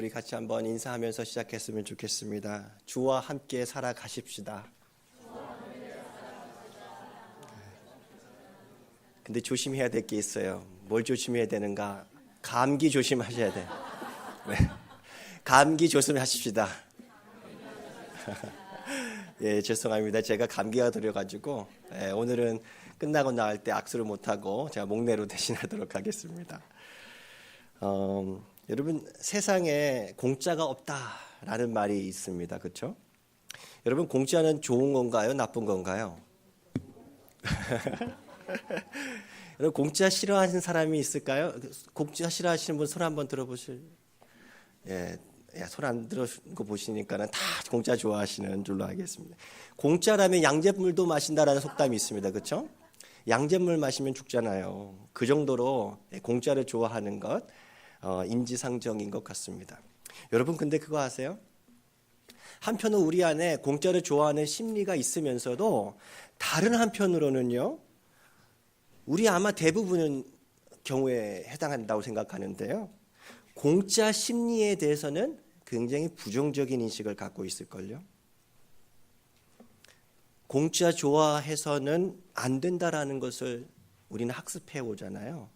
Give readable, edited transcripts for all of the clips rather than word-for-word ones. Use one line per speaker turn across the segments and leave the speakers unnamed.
우리 같이 한번 인사하면서 시작했으면 좋겠습니다. 주와 함께 살아가십시다. 근데 조심해야 될 게 있어요. 뭘 조심해야 되는가? 감기 조심하셔야 돼요. 네. 감기 조심하십시다. 예, 죄송합니다. 제가 감기가 들어가지고 오늘은 끝나고 나갈 때 악수를 못하고 제가 목례로 대신하도록 하겠습니다. 여러분, 세상에 공짜가 없다라는 말이 있습니다. 그렇죠? 여러분, 공짜는 좋은 건가요? 나쁜 건가요? 여러분, 공짜 싫어하는 사람이 있을까요? 공짜 싫어하시는 분 손 한번 들어보실? 예, 손 안 들어준 거 보시니까는 다 공짜 좋아하시는 줄로 알겠습니다. 공짜라면 양잿물도 마신다라는 속담이 있습니다. 그렇죠? 양잿물 마시면 죽잖아요. 그 정도로 공짜를 좋아하는 것 인지상정인 것 같습니다. 여러분, 근데 그거 아세요? 한편은 우리 안에 공짜를 좋아하는 심리가 있으면서도 다른 한편으로는요, 우리 아마 대부분은 경우에 해당한다고 생각하는데요, 공짜 심리에 대해서는 굉장히 부정적인 인식을 갖고 있을걸요. 공짜 좋아해서는 안 된다라는 것을 우리는 학습해 오잖아요.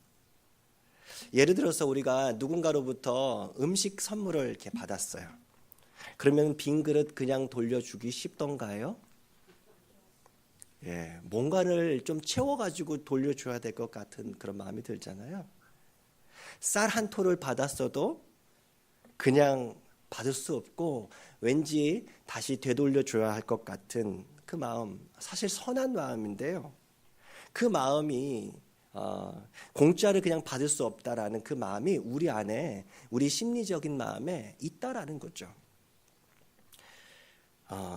예를 들어서 우리가 누군가로부터 음식 선물을 이렇게 받았어요. 그러면 빈 그릇 그냥 돌려주기 쉽던가요? 예, 뭔가를 좀 채워가지고 돌려줘야 될 것 같은 그런 마음이 들잖아요. 쌀 한 톨을 받았어도 그냥 받을 수 없고 왠지 다시 되돌려줘야 할 것 같은 그 마음, 사실 선한 마음인데요. 그 마음이 공짜를 그냥 받을 수 없다라는 그 마음이 우리 안에, 우리 심리적인 마음에 있다라는 거죠.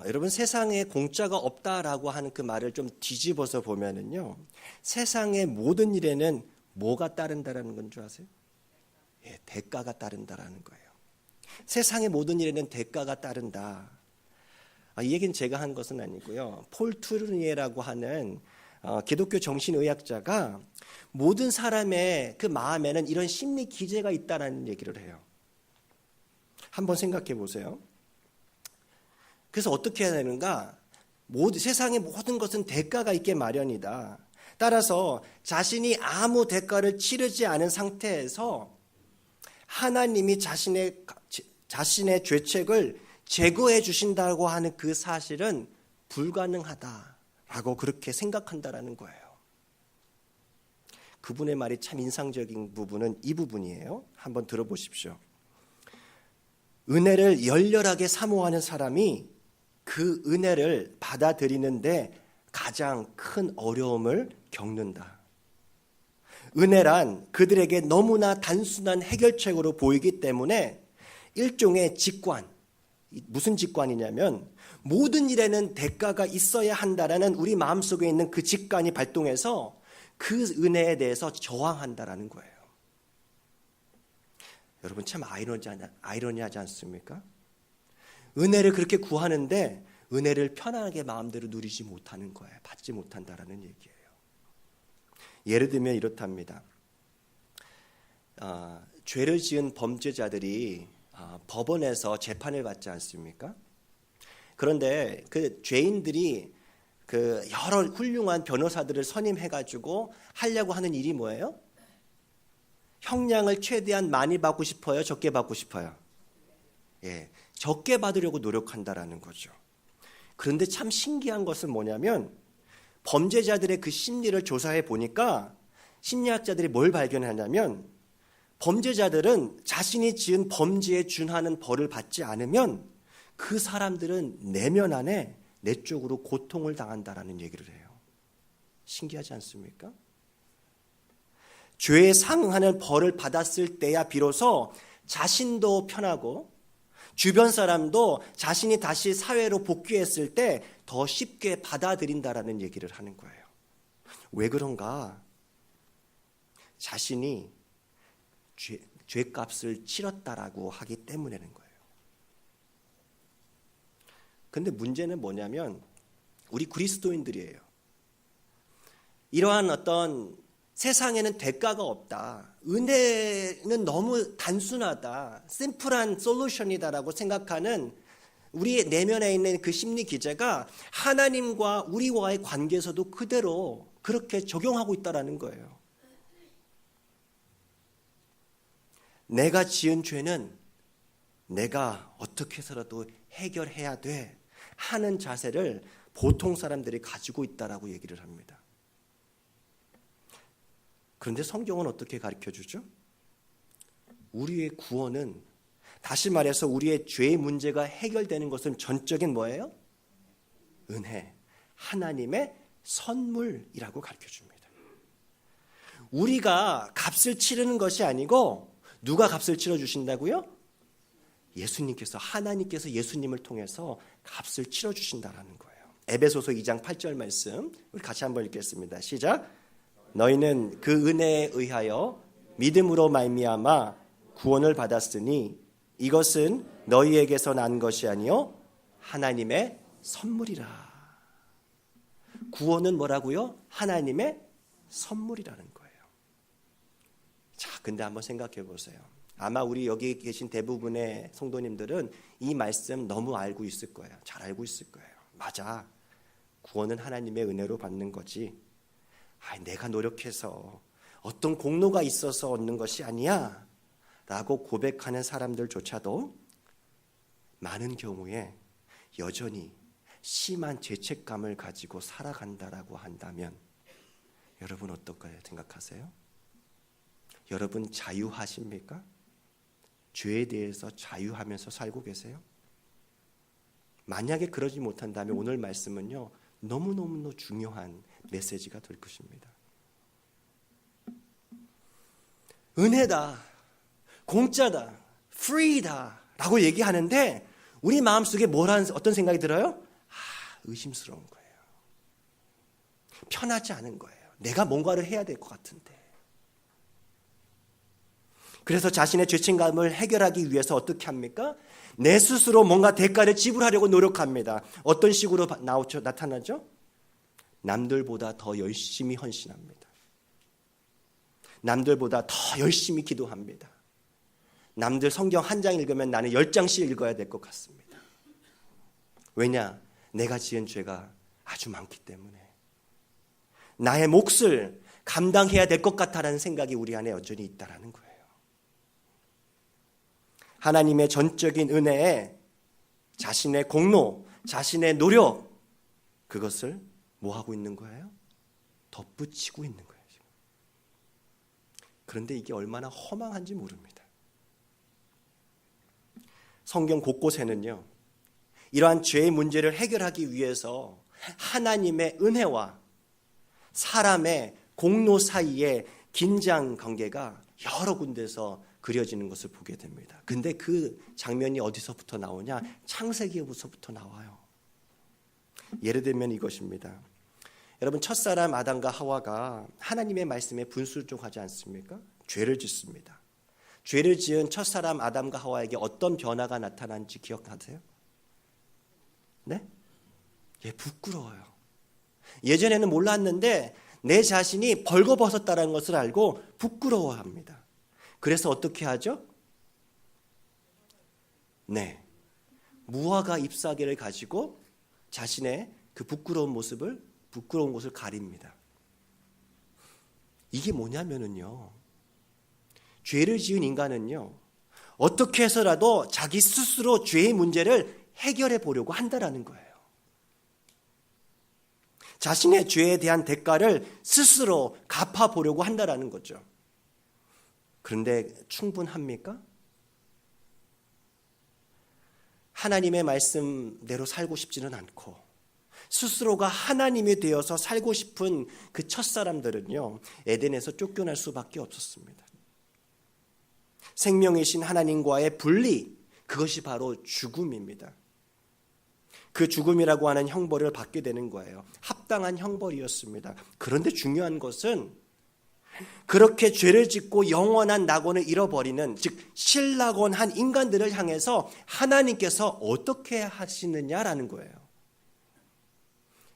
여러분, 세상에 공짜가 없다라고 하는 그 말을 좀 뒤집어서 보면은요, 세상의 모든 일에는 뭐가 따른다라는 건 줄 아세요? 예, 대가가 따른다라는 거예요. 세상의 모든 일에는 대가가 따른다. 이 얘기는 제가 한 것은 아니고요. 폴 투르니에라고 하는 기독교 정신의학자가 모든 사람의 그 마음에는 이런 심리 기제가 있다라는 얘기를 해요. 한번 생각해 보세요. 그래서 어떻게 해야 되는가? 세상의 모든 것은 대가가 있게 마련이다. 따라서 자신이 아무 대가를 치르지 않은 상태에서 하나님이 자신의 죄책을 제거해 주신다고 하는 그 사실은 불가능하다라고 그렇게 생각한다라는 거예요. 그분의 말이 참 인상적인 부분은 이 부분이에요. 한번 들어보십시오. 은혜를 열렬하게 사모하는 사람이 그 은혜를 받아들이는데 가장 큰 어려움을 겪는다. 은혜란 그들에게 너무나 단순한 해결책으로 보이기 때문에 일종의 직관, 무슨 직관이냐면 모든 일에는 대가가 있어야 한다라는 우리 마음속에 있는 그 직관이 발동해서 그 은혜에 대해서 저항한다라는 거예요. 여러분, 참 아이러니하지 않습니까? 은혜를 그렇게 구하는데 은혜를 편안하게 마음대로 누리지 못하는 거예요. 받지 못한다라는 얘기예요. 예를 들면 이렇답니다. 죄를 지은 범죄자들이 법원에서 재판을 받지 않습니까? 그런데 그 죄인들이 그 여러 훌륭한 변호사들을 선임해가지고 하려고 하는 일이 뭐예요? 형량을 최대한 많이 받고 싶어요? 적게 받고 싶어요? 예, 적게 받으려고 노력한다라는 거죠. 그런데 참 신기한 것은 뭐냐면 범죄자들의 그 심리를 조사해 보니까 심리학자들이 뭘 발견하냐면 범죄자들은 자신이 지은 범죄에 준하는 벌을 받지 않으면 그 사람들은 내면 안에 내적으로 고통을 당한다라는 얘기를 해요. 신기하지 않습니까? 죄에 상응하는 벌을 받았을 때야 비로소 자신도 편하고 주변 사람도 자신이 다시 사회로 복귀했을 때 더 쉽게 받아들인다라는 얘기를 하는 거예요. 왜 그런가? 자신이 죄값을 치렀다라고 하기 때문에는 거예요. 근데 문제는 뭐냐면 우리 그리스도인들이에요. 이러한 어떤 세상에는 대가가 없다. 은혜는 너무 단순하다. 심플한 솔루션이다라고 생각하는 우리 내면에 있는 그 심리 기제가 하나님과 우리와의 관계에서도 그대로 그렇게 적용하고 있다라는 거예요. 내가 지은 죄는 내가 어떻게 해서라도 해결해야 돼 하는 자세를 보통 사람들이 가지고 있다라고 얘기를 합니다. 그런데 성경은 어떻게 가르쳐주죠? 우리의 구원은, 다시 말해서 우리의 죄의 문제가 해결되는 것은 전적인 뭐예요? 은혜, 하나님의 선물이라고 가르쳐줍니다. 우리가 값을 치르는 것이 아니고 누가 값을 치러주신다고요? 예수님께서, 하나님께서 예수님을 통해서 값을 치러주신다라는 거예요. 에베소서 2장 8절 말씀 우리 같이 한번 읽겠습니다. 시작. 너희는 그 은혜에 의하여 믿음으로 말미암아 구원을 받았으니 이것은 너희에게서 난 것이 아니요 하나님의 선물이라. 구원은 뭐라고요? 하나님의 선물이라는 거예요. 자, 근데 한번 생각해 보세요. 아마 우리 여기 계신 대부분의 성도님들은 이 말씀 너무 알고 있을 거예요. 잘 알고 있을 거예요. 맞아. 구원은 하나님의 은혜로 받는 거지. 내가 노력해서 어떤 공로가 있어서 얻는 것이 아니야 라고 고백하는 사람들조차도 많은 경우에 여전히 심한 죄책감을 가지고 살아간다라고 한다면 여러분 어떨까요? 생각하세요? 여러분 자유하십니까? 죄에 대해서 자유하면서 살고 계세요? 만약에 그러지 못한다면 오늘 말씀은요 너무너무 중요한 메시지가 될 것입니다. 은혜다, 공짜다, free다 라고 얘기하는데 우리 마음속에 어떤 생각이 들어요? 의심스러운 거예요. 편하지 않은 거예요. 내가 뭔가를 해야 될 것 같은데. 그래서 자신의 죄책감을 해결하기 위해서 어떻게 합니까? 내 스스로 뭔가 대가를 지불하려고 노력합니다. 어떤 식으로 나타나죠? 남들보다 더 열심히 헌신합니다. 남들보다 더 열심히 기도합니다. 남들 성경 한 장 읽으면 나는 10장씩 읽어야 될 것 같습니다. 왜냐? 내가 지은 죄가 아주 많기 때문에. 나의 몫을 감당해야 될 것 같다라는 생각이 우리 안에 여전히 있다라는 거예요. 하나님의 전적인 은혜에 자신의 공로, 자신의 노력, 그것을 뭐 하고 있는 거예요? 덧붙이고 있는 거예요. 지금. 그런데 이게 얼마나 허망한지 모릅니다. 성경 곳곳에는요, 이러한 죄의 문제를 해결하기 위해서 하나님의 은혜와 사람의 공로 사이에 긴장 관계가 여러 군데서 그려지는 것을 보게 됩니다. 근데 그 장면이 어디서부터 나오냐? 창세기에서부터 나와요. 예를 들면 이것입니다. 여러분, 첫사람 아담과 하와가 하나님의 말씀에 분수종하지 않습니까? 죄를 짓습니다. 죄를 지은 첫사람 아담과 하와에게 어떤 변화가 나타난지 기억하세요? 네? 부끄러워요. 예전에는 몰랐는데 내 자신이 벌거벗었다는 것을 알고 부끄러워합니다. 그래서 어떻게 하죠? 네, 무화과 잎사귀를 가지고 자신의 그 부끄러운 곳을 가립니다. 이게 뭐냐면은요, 죄를 지은 인간은요, 어떻게 해서라도 자기 스스로 죄의 문제를 해결해 보려고 한다라는 거예요. 자신의 죄에 대한 대가를 스스로 갚아보려고 한다라는 거죠. 그런데 충분합니까? 하나님의 말씀대로 살고 싶지는 않고 스스로가 하나님이 되어서 살고 싶은 그 첫사람들은요, 에덴에서 쫓겨날 수밖에 없었습니다. 생명이신 하나님과의 분리, 그것이 바로 죽음입니다. 그 죽음이라고 하는 형벌을 받게 되는 거예요. 합당한 형벌이었습니다. 그런데 중요한 것은 그렇게 죄를 짓고 영원한 낙원을 잃어버리는, 즉 신낙원한 인간들을 향해서 하나님께서 어떻게 하시느냐라는 거예요.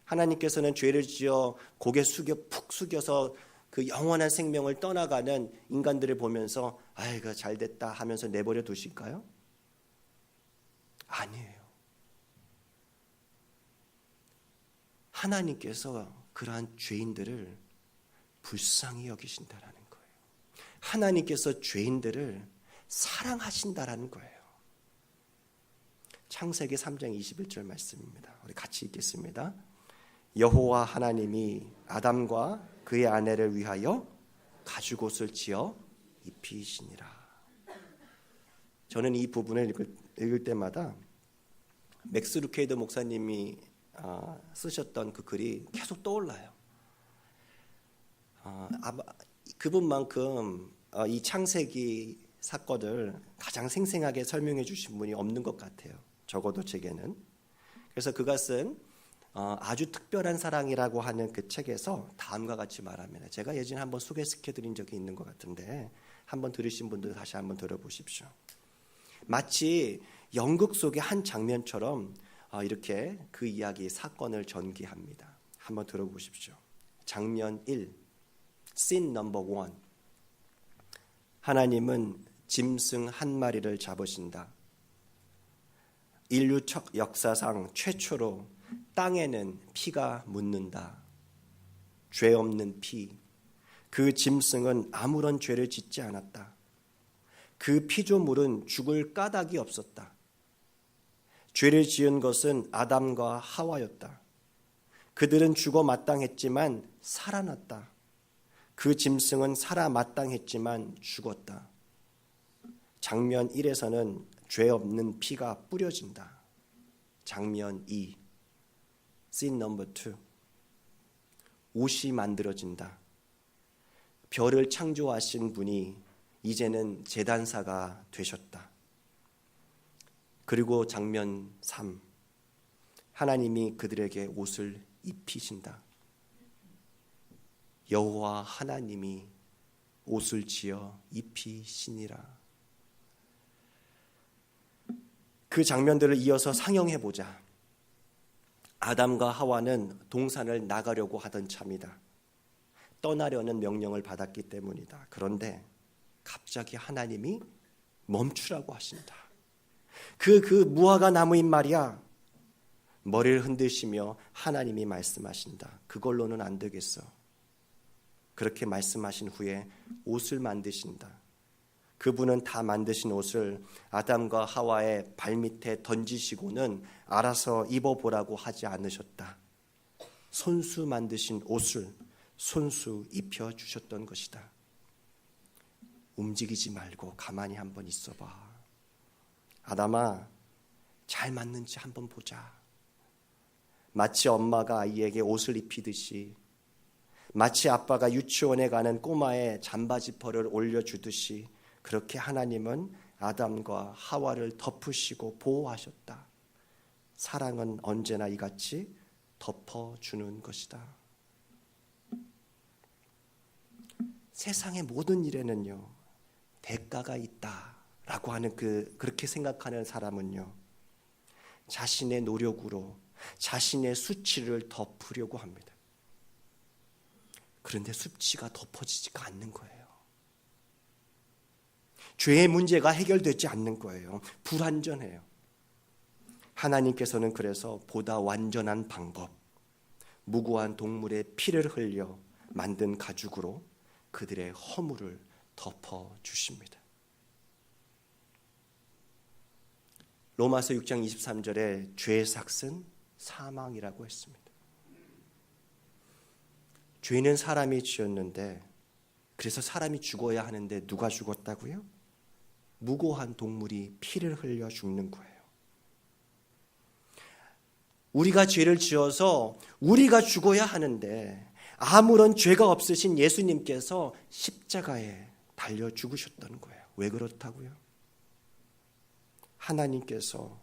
하나님께서는 죄를 지어 고개 푹 숙여서 그 영원한 생명을 떠나가는 인간들을 보면서 아이고 잘됐다 하면서 내버려 두실까요? 아니에요. 하나님께서 그러한 죄인들을 불쌍히 여기신다라는 거예요. 하나님께서 죄인들을 사랑하신다라는 거예요. 창세기 3장 21절 말씀입니다. 우리 같이 읽겠습니다. 여호와 하나님이 아담과 그의 아내를 위하여 가죽옷을 지어 입히시니라. 저는 이 부분을 읽을 때마다 맥스 루케이더 목사님이 쓰셨던 그 글이 계속 떠올라요. 그분만큼 이 창세기 사건을 가장 생생하게 설명해 주신 분이 없는 것 같아요. 적어도 제게는. 그래서 그가 쓴 아주 특별한 사랑이라고 하는 그 책에서 다음과 같이 말합니다. 제가 예전에 한번 소개시켜드린 적이 있는 것 같은데 한번 들으신 분들 다시 한번 들어보십시오. 마치 연극 속의 한 장면처럼 이렇게 그 이야기 사건을 전개합니다. 한번 들어보십시오. 장면 1, 씬 넘버 1. 하나님은 짐승 한 마리를 잡으신다. 인류 역사상 최초로 땅에는 피가 묻는다. 죄 없는 피. 그 짐승은 아무런 죄를 짓지 않았다. 그 피조물은 죽을 까닭이 없었다. 죄를 지은 것은 아담과 하와였다. 그들은 죽어 마땅했지만 살아났다. 그 짐승은 살아 마땅했지만 죽었다. 장면 1에서는 죄 없는 피가 뿌려진다. 장면 2, 씬 넘버 2. 옷이 만들어진다. 별을 창조하신 분이 이제는 제단사가 되셨다. 그리고 장면 3, 하나님이 그들에게 옷을 입히신다. 여호와 하나님이 옷을 지어 입히시니라. 그 장면들을 이어서 상영해 보자. 아담과 하와는 동산을 나가려고 하던 참이다. 떠나려는 명령을 받았기 때문이다. 그런데 갑자기 하나님이 멈추라고 하신다. 그 무화과 나무인 말이야. 머리를 흔드시며 하나님이 말씀하신다. 그걸로는 안 되겠어. 그렇게 말씀하신 후에 옷을 만드신다. 그분은 다 만드신 옷을 아담과 하와의 발밑에 던지시고는 알아서 입어보라고 하지 않으셨다. 손수 만드신 옷을 손수 입혀주셨던 것이다. 움직이지 말고 가만히 한번 있어봐. 아담아, 잘 맞는지 한번 보자. 마치 엄마가 아이에게 옷을 입히듯이, 마치 아빠가 유치원에 가는 꼬마의 잠바지퍼를 올려주듯이 그렇게 하나님은 아담과 하와를 덮으시고 보호하셨다. 사랑은 언제나 이같이 덮어주는 것이다. 세상의 모든 일에는요, 대가가 있다라고 하는 그렇게 생각하는 사람은요, 자신의 노력으로 자신의 수치를 덮으려고 합니다. 그런데 수치가 덮어지지가 않는 거예요. 죄의 문제가 해결되지 않는 거예요. 불완전해요. 하나님께서는 그래서 보다 완전한 방법, 무고한 동물의 피를 흘려 만든 가죽으로 그들의 허물을 덮어주십니다. 로마서 6장 23절에 죄의 삭은 사망이라고 했습니다. 죄는 사람이 지었는데, 그래서 사람이 죽어야 하는데 누가 죽었다고요? 무고한 동물이 피를 흘려 죽는 거예요. 우리가 죄를 지어서 우리가 죽어야 하는데 아무런 죄가 없으신 예수님께서 십자가에 달려 죽으셨던 거예요. 왜 그렇다고요? 하나님께서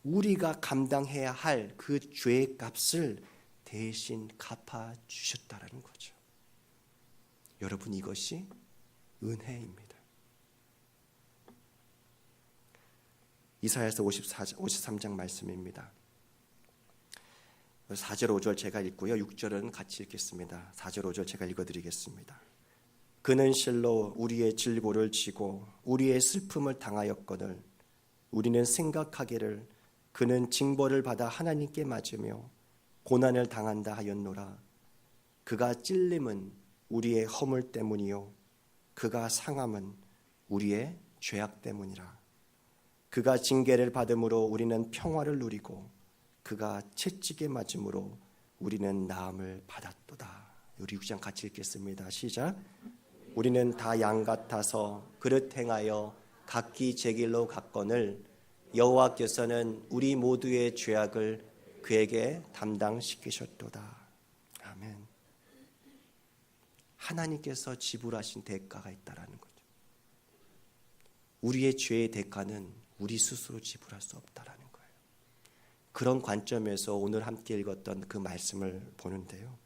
우리가 감당해야 할 그 죄의 값을 대신 갚아주셨다는 거죠. 여러분, 이것이 은혜입니다. 이사야서 53장 말씀입니다. 4절 5절 제가 읽고요. 6절은 같이 읽겠습니다. 4절 5절 제가 읽어드리겠습니다. 그는 실로 우리의 질고를 지고 우리의 슬픔을 당하였거늘 우리는 생각하기를 그는 징벌을 받아 하나님께 맞으며 고난을 당한다 하였노라. 그가 찔림은 우리의 허물 때문이요 그가 상함은 우리의 죄악 때문이라. 그가 징계를 받음으로 우리는 평화를 누리고 그가 채찍에 맞음으로 우리는 나음을 받았도다. 우리 6장 같이 읽겠습니다. 시작. 우리는 다 양 같아서 그릇 행하여 각기 제 길로 갔거늘 여호와께서는 우리 모두의 죄악을 그에게 담당시키셨도다. 아멘. 하나님께서 지불하신 대가가 있다라는 거죠. 우리의 죄의 대가는 우리 스스로 지불할 수 없다라는 거예요. 그런 관점에서 오늘 함께 읽었던 그 말씀을 보는데요.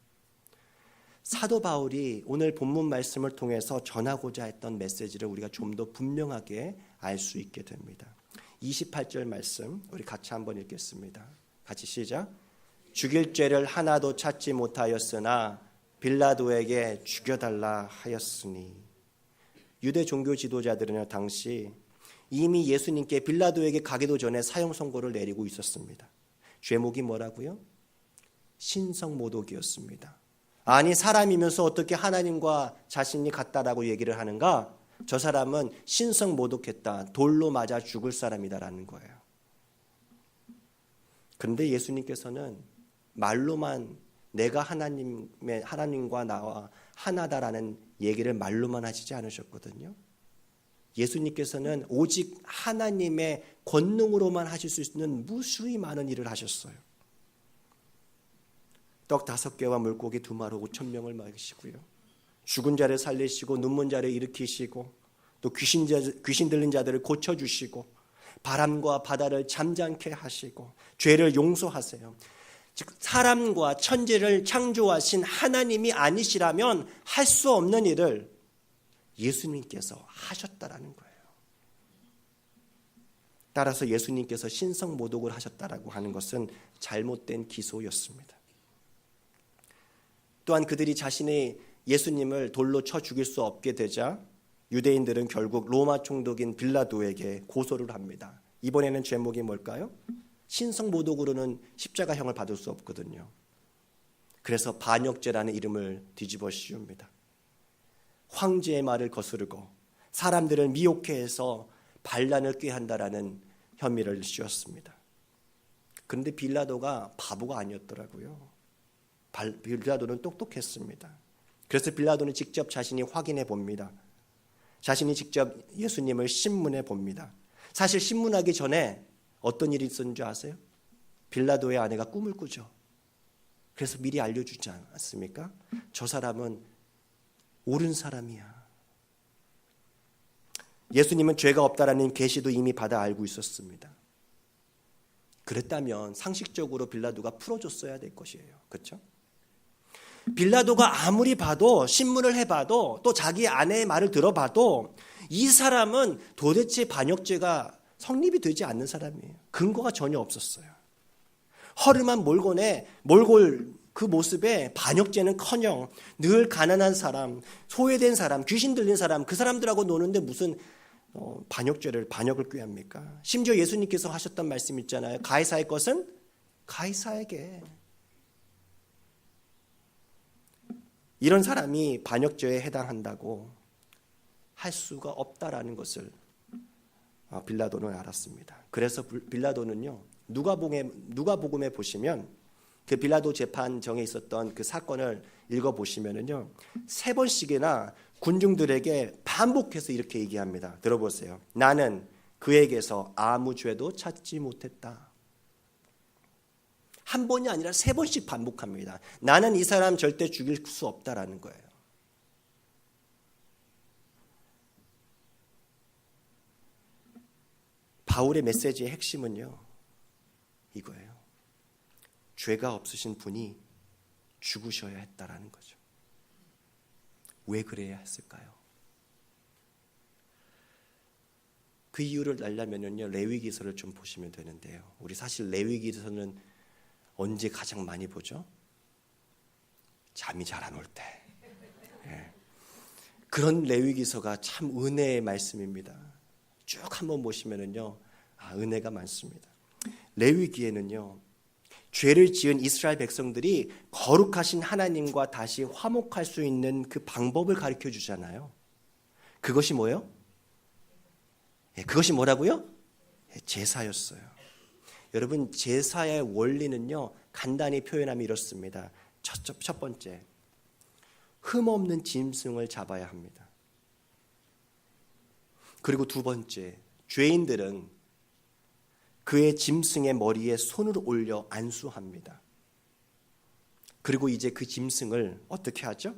사도 바울이 오늘 본문 말씀을 통해서 전하고자 했던 메시지를 우리가 좀 더 분명하게 알 수 있게 됩니다. 28절 말씀 우리 같이 한번 읽겠습니다. 같이 시작. 죽일 죄를 하나도 찾지 못하였으나 빌라도에게 죽여달라 하였으니. 유대 종교 지도자들은 당시 이미 예수님께 빌라도에게 가기도 전에 사형 선고를 내리고 있었습니다. 죄목이 뭐라고요? 신성모독이었습니다. 아니 사람이면서 어떻게 하나님과 자신이 같다라고 얘기를 하는가? 저 사람은 신성모독했다. 돌로 맞아 죽을 사람이다라는 거예요. 그런데 예수님께서는 말로만 내가 하나님과 나와 하나다라는 얘기를 말로만 하시지 않으셨거든요. 예수님께서는 오직 하나님의 권능으로만 하실 수 있는 무수히 많은 일을 하셨어요. 떡 5개와 물고기 2마리 5,000명을 먹이시고요. 죽은 자를 살리시고 눈먼 자를 일으키시고 또 귀신 들린 자들을 고쳐주시고 바람과 바다를 잠잠케 하시고 죄를 용서하세요. 즉 사람과 천지를 창조하신 하나님이 아니시라면 할 수 없는 일을 예수님께서 하셨다라는 거예요. 따라서 예수님께서 신성모독을 하셨다라고 하는 것은 잘못된 기소였습니다. 또한 그들이 자신의 예수님을 돌로 쳐 죽일 수 없게 되자 유대인들은 결국 로마 총독인 빌라도에게 고소를 합니다. 이번에는 제목이 뭘까요? 신성모독으로는 십자가형을 받을 수 없거든요. 그래서 반역죄라는 이름을 뒤집어 씌웁니다. 황제의 말을 거스르고 사람들을 미혹해 해서 반란을 꾀한다라는 혐의를 씌웠습니다. 그런데 빌라도가 바보가 아니었더라고요. 빌라도는 똑똑했습니다. 그래서 빌라도는 직접 자신이 확인해 봅니다. 자신이 직접 예수님을 신문해 봅니다. 사실 신문하기 전에 어떤 일이 있었는 줄 아세요? 빌라도의 아내가 꿈을 꾸죠. 그래서 미리 알려주지 않습니까? 저 사람은 옳은 사람이야. 예수님은 죄가 없다라는 계시도 이미 받아 알고 있었습니다. 그랬다면 상식적으로 빌라도가 풀어줬어야 될 것이에요. 그렇죠? 빌라도가 아무리 봐도 신문을 해봐도 또 자기 아내의 말을 들어봐도 이 사람은 도대체 반역죄가 성립이 되지 않는 사람이에요. 근거가 전혀 없었어요. 허름한 몰골 그 모습에 반역죄는커녕 늘 가난한 사람, 소외된 사람, 귀신 들린 사람 그 사람들하고 노는데 무슨 반역을 꾀합니까? 심지어 예수님께서 하셨던 말씀 있잖아요. 가이사의 것은 가이사에게. 이런 사람이 반역죄에 해당한다고 할 수가 없다라는 것을 빌라도는 알았습니다. 그래서 빌라도는요. 누가복음에 보시면 그 빌라도 재판정에 있었던 그 사건을 읽어보시면은요. 3번씩이나 군중들에게 반복해서 이렇게 얘기합니다. 들어보세요. 나는 그에게서 아무 죄도 찾지 못했다. 한 번이 아니라 3번씩 반복합니다. 나는 이 사람 절대 죽일 수 없다라는 거예요. 바울의 메시지의 핵심은요. 이거예요. 죄가 없으신 분이 죽으셔야 했다라는 거죠. 왜 그래야 했을까요? 그 이유를 알려면요. 레위기서를 좀 보시면 되는데요. 우리 사실 레위기서는 언제 가장 많이 보죠? 잠이 잘 안 올 때. 예. 그런 레위기서가 참 은혜의 말씀입니다. 쭉 한번 보시면은요, 은혜가 많습니다. 레위기에는요, 죄를 지은 이스라엘 백성들이 거룩하신 하나님과 다시 화목할 수 있는 그 방법을 가르쳐 주잖아요. 그것이 뭐예요? 그것이 뭐라고요? 제사였어요. 여러분, 제사의 원리는요, 간단히 표현하면 이렇습니다. 첫 번째, 흠없는 짐승을 잡아야 합니다. 그리고 두 번째, 죄인들은 그의 짐승의 머리에 손을 올려 안수합니다. 그리고 이제 그 짐승을 어떻게 하죠?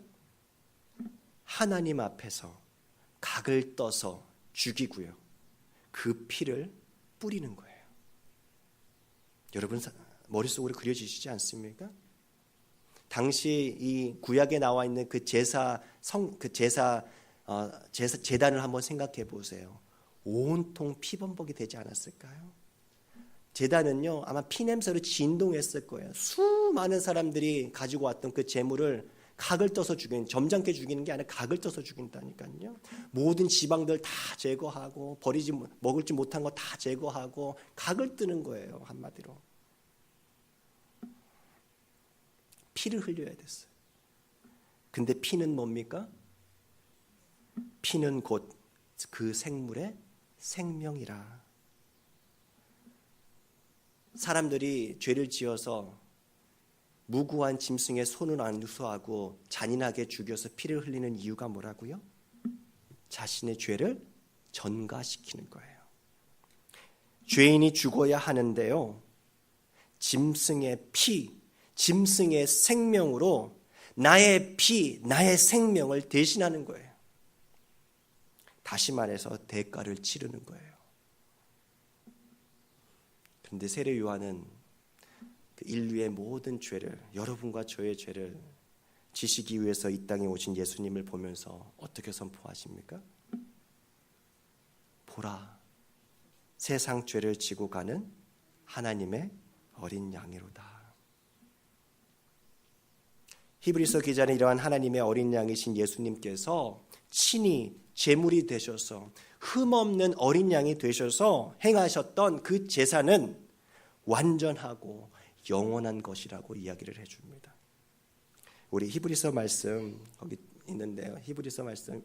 하나님 앞에서 각을 떠서 죽이고요. 그 피를 뿌리는 거예요. 여러분 머릿속으로 그려지시지 않습니까? 당시 이 구약에 나와 있는 그 제단을 한번 생각해 보세요. 온통 피범벅이 되지 않았을까요? 제단은요, 아마 피냄새로 진동했을 거예요. 수많은 사람들이 가지고 왔던 그 제물을 각을 떠서 점잖게 죽이는 게 아니라 각을 떠서 죽인다니까요. 모든 지방들 다 제거하고 먹을지 못한 거 다 제거하고 각을 뜨는 거예요. 한마디로. 피를 흘려야 됐어요. 근데 피는 뭡니까? 피는 곧 그 생물의 생명이라. 사람들이 죄를 지어서 무고한 짐승의 손을 안수하고 잔인하게 죽여서 피를 흘리는 이유가 뭐라고요? 자신의 죄를 전가시키는 거예요. 죄인이 죽어야 하는데요, 짐승의 피, 짐승의 생명으로 나의 피, 나의 생명을 대신하는 거예요. 다시 말해서 대가를 치르는 거예요. 그런데 세례 요한은 인류의 모든 죄를, 여러분과 저의 죄를 지시기 위해서 이 땅에 오신 예수님을 보면서 어떻게 선포하십니까? 보라, 세상 죄를 지고 가는 하나님의 어린 양이로다. 히브리서 기자는 이러한 하나님의 어린 양이신 예수님께서 친히 제물이 되셔서 흠없는 어린 양이 되셔서 행하셨던 그 제사는 완전하고 영원한 것이라고 이야기를 해줍니다. 우리 히브리서 말씀 거기 있는데요. 히브리서 말씀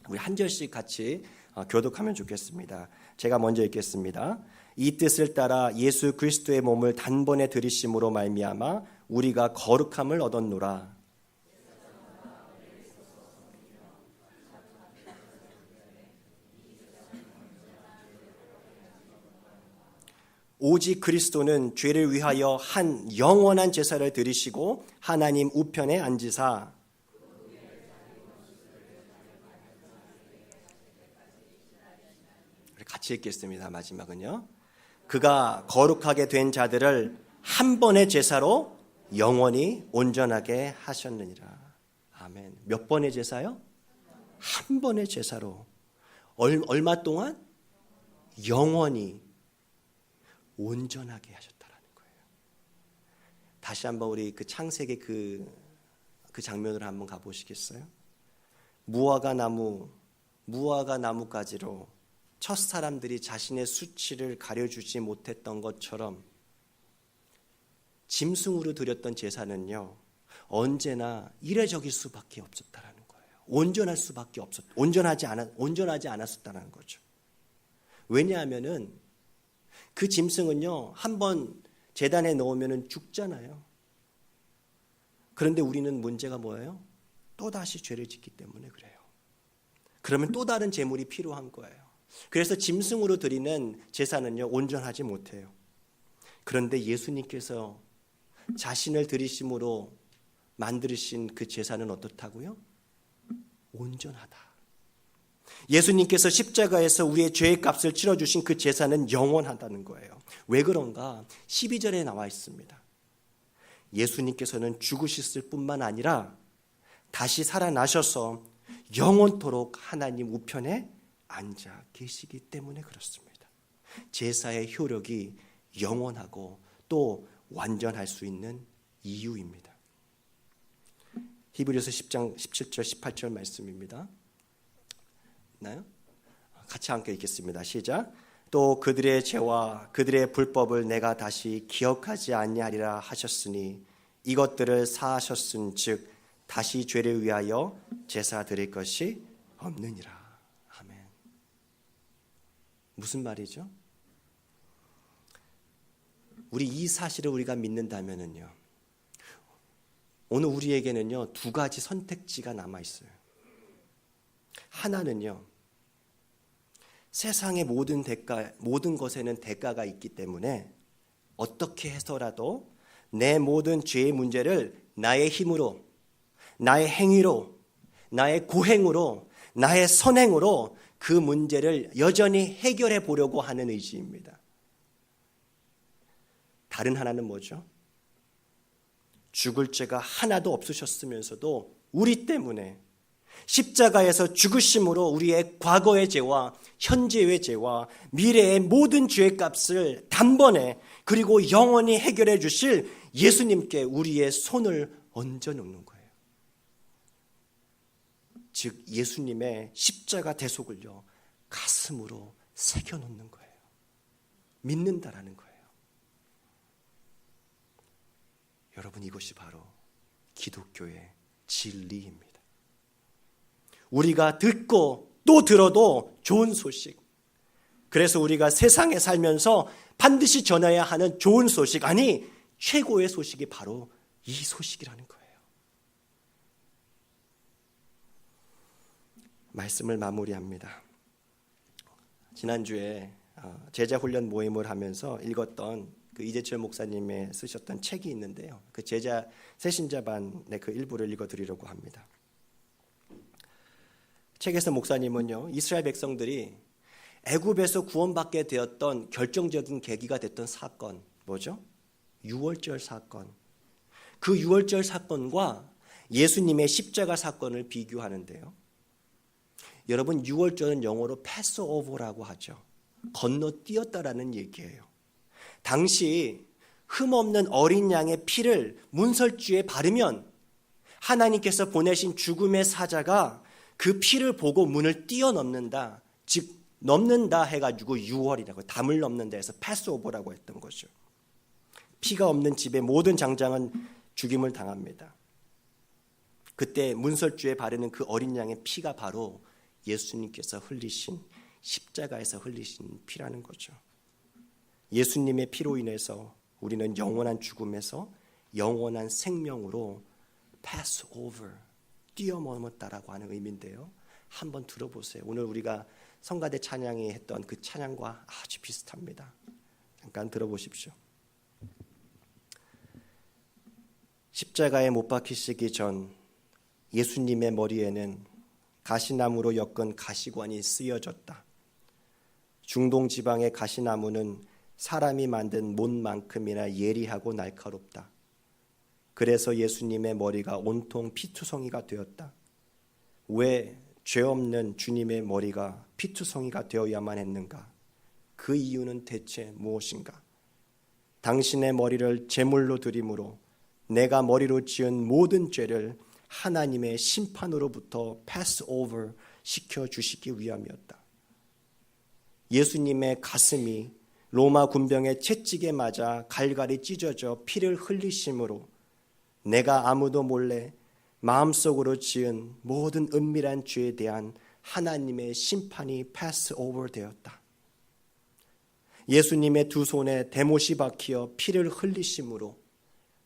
우리 한 절씩 같이 교독하면 좋겠습니다. 제가 먼저 읽겠습니다. 이 뜻을 따라 예수 그리스도의 몸을 단번에 들이심으로 말미암아 우리가 거룩함을 얻었노라. 오직 그리스도는 죄를 위하여 한 영원한 제사를 드리시고 하나님 우편에 앉으사 같이 읽겠습니다. 마지막은요. 그가 거룩하게 된 자들을 한 번의 제사로 영원히 온전하게 하셨느니라. 아멘. 몇 번의 제사요? 한 번의 제사로. 얼마 동안? 영원히 온전하게 하셨다라는 거예요. 다시 한번 우리 그 창세기 그 장면으로 한번 가보시겠어요? 무화과 나무가지로 첫 사람들이 자신의 수치를 가려주지 못했던 것처럼 짐승으로 드렸던 제사는요, 언제나 이례적일 수밖에 없었다라는 거예요. 온전하지 않았었다는 거죠. 왜냐하면은 그 짐승은요, 한번 제단에 넣으면 죽잖아요. 그런데 우리는 문제가 뭐예요? 또다시 죄를 짓기 때문에 그래요. 그러면 또 다른 제물이 필요한 거예요. 그래서 짐승으로 드리는 제사는요, 온전하지 못해요. 그런데 예수님께서 자신을 드리심으로 만드신 그 제사는 어떻다고요? 온전하다. 예수님께서 십자가에서 우리의 죄의 값을 치러주신 그 제사는 영원하다는 거예요. 왜 그런가? 12절에 나와 있습니다. 예수님께서는 죽으셨을 뿐만 아니라 다시 살아나셔서 영원토록 하나님 우편에 앉아 계시기 때문에 그렇습니다. 제사의 효력이 영원하고 또 완전할 수 있는 이유입니다. 히브리서 10장 17절 18절 말씀입니다. 있나요? 같이 함께 읽겠습니다. 시작. 또 그들의 죄와 그들의 불법을 내가 다시 기억하지 아니하리라 하셨으니 이것들을 사하셨은즉 다시 죄를 위하여 제사 드릴 것이 없느니라. 아멘. 무슨 말이죠? 우리 이 사실을 우리가 믿는다면은요, 오늘 우리에게는요 두 가지 선택지가 남아 있어요. 하나는요, 세상의 모든 것에는 대가가 있기 때문에 어떻게 해서라도 내 모든 죄의 문제를 나의 힘으로, 나의 행위로, 나의 고행으로, 나의 선행으로 그 문제를 여전히 해결해 보려고 하는 의지입니다. 다른 하나는 뭐죠? 죽을 죄가 하나도 없으셨으면서도 우리 때문에 십자가에서 죽으심으로 우리의 과거의 죄와 현재의 죄와 미래의 모든 죄의 값을 단번에 그리고 영원히 해결해 주실 예수님께 우리의 손을 얹어 놓는 거예요. 즉 예수님의 십자가 대속을요 가슴으로 새겨 놓는 거예요. 믿는다라는 거예요. 여러분, 이것이 바로 기독교의 진리입니다. 우리가 듣고 또 들어도 좋은 소식, 그래서 우리가 세상에 살면서 반드시 전해야 하는 좋은 소식, 아니 최고의 소식이 바로 이 소식이라는 거예요. 말씀을 마무리합니다. 지난주에 제자훈련 모임을 하면서 읽었던 그 이재철 목사님의 쓰셨던 책이 있는데요, 그 제자 새신자반의 그 일부를 읽어드리려고 합니다. 책에서 목사님은요, 이스라엘 백성들이 애굽에서 구원받게 되었던 결정적인 계기가 됐던 사건, 뭐죠? 유월절 사건. 그 유월절 사건과 예수님의 십자가 사건을 비교하는데요, 여러분, 유월절은 영어로 패스오버라고 하죠. 건너뛰었다라는 얘기예요. 당시 흠없는 어린 양의 피를 문설주에 바르면 하나님께서 보내신 죽음의 사자가 그 피를 보고 문을 뛰어넘는다, 즉 넘는다 해가지고 유월이라고, 담을 넘는다 해서 패스오버라고 했던 거죠. 피가 없는 집의 모든 장장은 죽임을 당합니다. 그때 문설주에 바르는 그 어린 양의 피가 바로 예수님께서 흘리신, 십자가에서 흘리신 피라는 거죠. 예수님의 피로 인해서 우리는 영원한 죽음에서 영원한 생명으로 pass over, 뛰어넘었다라고 하는 의미인데요, 한번 들어보세요. 오늘 우리가 성가대 찬양이 했던 그 찬양과 아주 비슷합니다. 잠깐 들어보십시오. 십자가에 못 박히시기 전 예수님의 머리에는 가시나무로 엮은 가시관이 쓰여졌다. 중동 지방의 가시나무는 사람이 만든 못만큼이나 예리하고 날카롭다. 그래서 예수님의 머리가 온통 피투성이가 되었다. 왜 죄 없는 주님의 머리가 피투성이가 되어야만 했는가? 그 이유는 대체 무엇인가? 당신의 머리를 제물로 드림으로 내가 머리로 지은 모든 죄를 하나님의 심판으로부터 패스 오버 시켜주시기 위함이었다. 예수님의 가슴이 로마 군병의 채찍에 맞아 갈갈이 찢어져 피를 흘리심으로 내가 아무도 몰래 마음속으로 지은 모든 은밀한 죄에 대한 하나님의 심판이 패스 오버 되었다. 예수님의 두 손에 대못이 박히어 피를 흘리심으로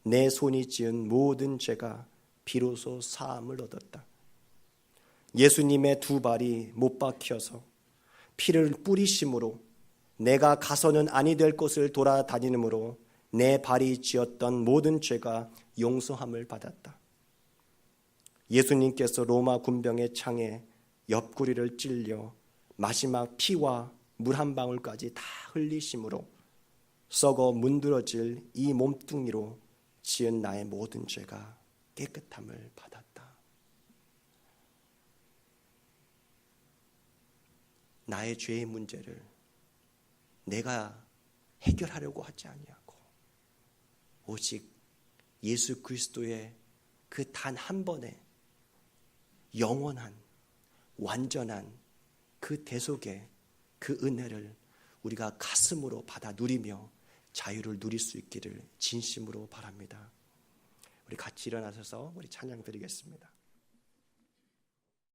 내 손이 지은 모든 죄가 비로소 사함을 얻었다. 예수님의 두 발이 못 박혀서 피를 뿌리심으로 내가 가서는 아니 될 곳을 돌아다니므로 내 발이 지었던 모든 죄가 용서함을 받았다. 예수님께서 로마 군병의 창에 옆구리를 찔려 마지막 피와 물 한 방울까지 다 흘리심으로 썩어 문드러질 이 몸뚱이로 지은 나의 모든 죄가 깨끗함을 받았다. 나의 죄의 문제를 내가 해결하려고 하지 아니하고 오직 예수 그리스도의 그 단 한 번의 영원한 완전한 그 대속의 그 은혜를 우리가 가슴으로 받아 누리며 자유를 누릴 수 있기를 진심으로 바랍니다. 우리 같이 일어나셔서 우리 찬양 드리겠습니다.